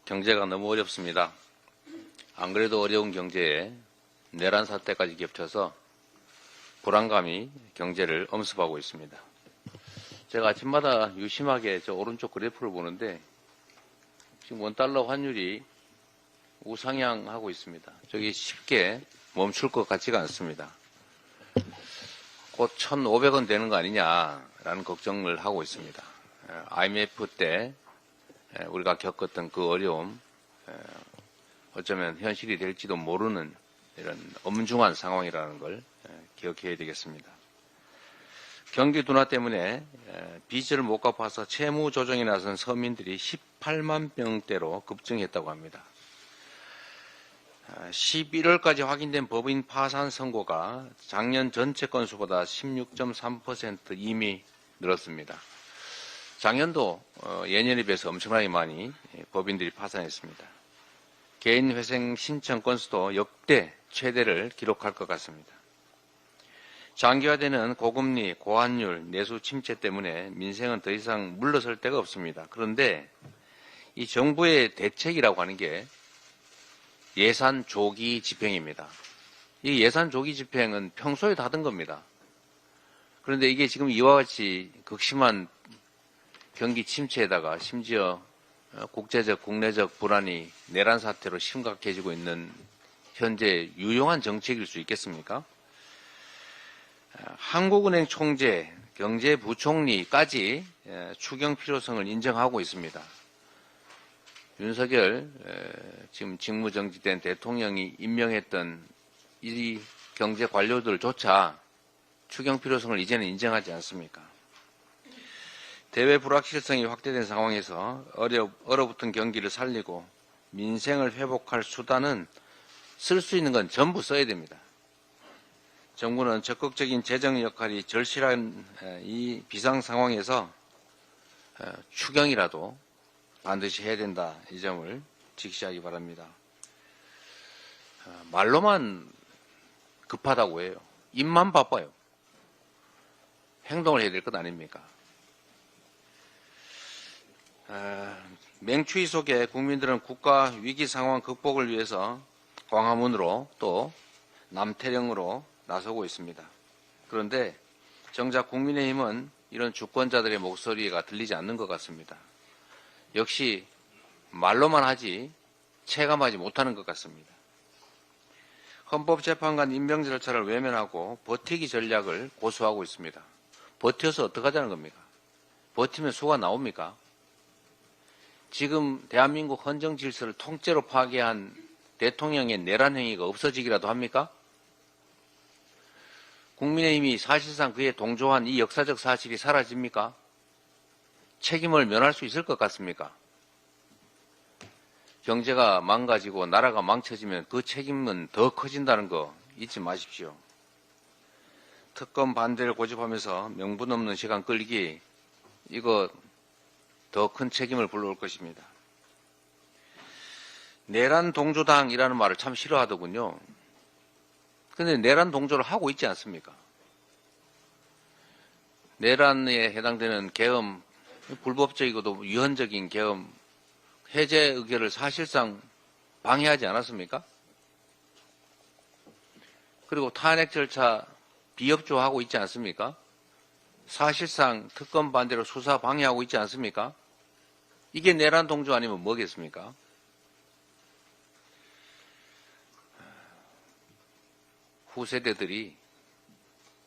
경제가 너무 어렵습니다. 안 그래도 어려운 경제에 내란 사태까지 겹쳐서 불안감이 경제를 엄습하고 있습니다. 제가 아침마다 유심하게 저 오른쪽 그래프를 보는데 지금 원달러 환율이 우상향하고 있습니다. 저기 쉽게 멈출 것 같지가 않습니다. 곧 1,500원 되는 거 아니냐라는 걱정을 하고 있습니다. IMF 때 우리가 겪었던 그 어려움, 어쩌면 현실이 될지도 모르는 이런 엄중한 상황이라는 걸 기억해야 되겠습니다. 경기 둔화 때문에 빚을 못 갚아서 채무 조정에 나선 서민들이 18만 명대로 급증했다고 합니다. 11월까지 확인된 법인 파산 선고가 작년 전체 건수보다 16.3% 이미 늘었습니다. 작년도 예년에 비해서 엄청나게 많이 법인들이 파산했습니다. 개인 회생 신청 건수도 역대 최대를 기록할 것 같습니다. 장기화되는 고금리, 고환율, 내수 침체 때문에 민생은 더 이상 물러설 데가 없습니다. 그런데 이 정부의 대책이라고 하는 게 예산 조기 집행입니다. 이 예산 조기 집행은 평소에 다 하던 겁니다. 그런데 이게 지금 이와 같이 극심한 경기 침체에다가 심지어 국제적, 국내적 불안이 내란 사태로 심각해지고 있는 현재 유용한 정책일 수 있겠습니까? 한국은행 총재, 경제부총리까지 추경 필요성을 인정하고 있습니다. 윤석열 지금 직무정지된 대통령이 임명했던 이 경제 관료들조차 추경 필요성을 이제는 인정하지 않습니까? 대외 불확실성이 확대된 상황에서 얼어붙은 경기를 살리고 민생을 회복할 수단은 쓸 수 있는 건 전부 써야 됩니다. 정부는 적극적인 재정 역할이 절실한 이 비상 상황에서 추경이라도 반드시 해야 된다. 이 점을 직시하기 바랍니다. 말로만 급하다고 해요. 입만 바빠요. 행동을 해야 될 것 아닙니까? 맹추위 속에 국민들은 국가 위기 상황 극복을 위해서 광화문으로 또 남태령으로 나서고 있습니다. 그런데 정작 국민의힘은 이런 주권자들의 목소리가 들리지 않는 것 같습니다. 역시 말로만 하지 체감하지 못하는 것 같습니다. 헌법재판관 임명 절차를 외면하고 버티기 전략을 고수하고 있습니다. 버텨서 어떡하자는 겁니까? 버티면 수가 나옵니까? 지금 대한민국 헌정 질서를 통째로 파괴한 대통령의 내란 행위가 없어지기라도 합니까? 국민의힘이 사실상 그에 동조한 이 역사적 사실이 사라집니까? 책임을 면할 수 있을 것 같습니까? 경제가 망가지고 나라가 망쳐지면 그 책임은 더 커진다는 거 잊지 마십시오. 특검 반대를 고집하면서 명분 없는 시간 끌기, 이거 더 큰 책임을 불러올 것입니다. 내란 동조당이라는 말을 참 싫어하더군요. 그런데 내란 동조를 하고 있지 않습니까? 내란에 해당되는 계엄, 불법적이고도 위헌적인 계엄, 해제 의결을 사실상 방해하지 않았습니까? 그리고 탄핵 절차 비협조하고 있지 않습니까? 사실상 특검 반대로 수사 방해하고 있지 않습니까? 이게 내란 동조 아니면 뭐겠습니까? 후세대들이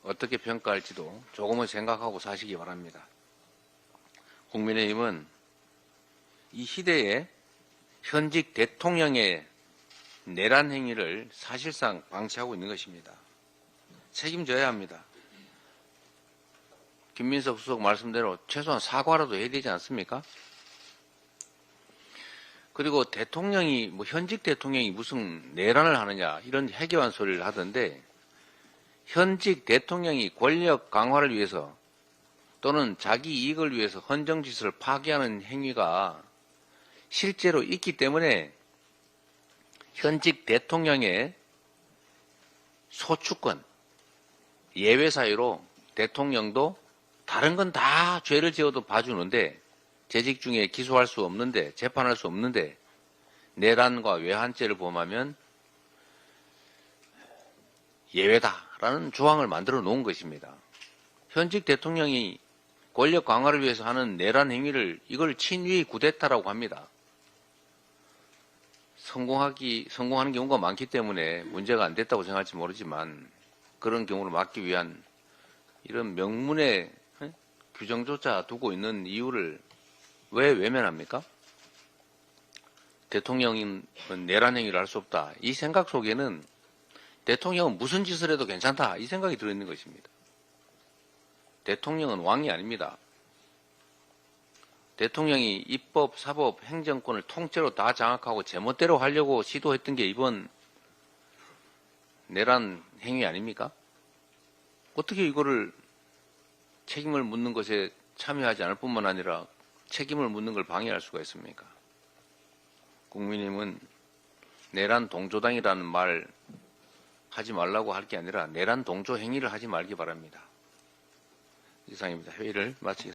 어떻게 평가할지도 조금은 생각하고 사시기 바랍니다. 국민의힘은 이 시대에 현직 대통령의 내란 행위를 사실상 방치하고 있는 것입니다. 책임져야 합니다. 김민석 수석 말씀대로 최소한 사과라도 해야 되지 않습니까? 그리고 대통령이, 현직 대통령이 무슨 내란을 하느냐, 이런 해괴한 소리를 하던데, 현직 대통령이 권력 강화를 위해서 또는 자기 이익을 위해서 헌정질서를 파괴하는 행위가 실제로 있기 때문에 현직 대통령의 소추권, 예외 사유로 대통령도 다른 건 다 죄를 지어도 봐주는데, 재직 중에 기소할 수 없는데, 재판할 수 없는데, 내란과 외환죄를 범하면 예외다라는 조항을 만들어 놓은 것입니다. 현직 대통령이 권력 강화를 위해서 하는 내란 행위를 이걸 친위 구데타라고 합니다. 성공하는 경우가 많기 때문에 문제가 안 됐다고 생각할지 모르지만 그런 경우를 막기 위한 이런 명문의 규정조차 두고 있는 이유를 왜 외면합니까? 대통령은 내란 행위를 할 수 없다. 이 생각 속에는 대통령은 무슨 짓을 해도 괜찮다. 이 생각이 들어있는 것입니다. 대통령은 왕이 아닙니다. 대통령이 입법, 사법, 행정권을 통째로 다 장악하고 제멋대로 하려고 시도했던 게 이번 내란 행위 아닙니까? 어떻게 이거를 책임을 묻는 것에 참여하지 않을 뿐만 아니라 책임을 묻는 걸 방해할 수가 있습니까? 국민의힘은 내란 동조당이라는 말 하지 말라고 할 게 아니라 내란 동조 행위를 하지 말기 바랍니다. 이상입니다. 회의를 마치겠습니다.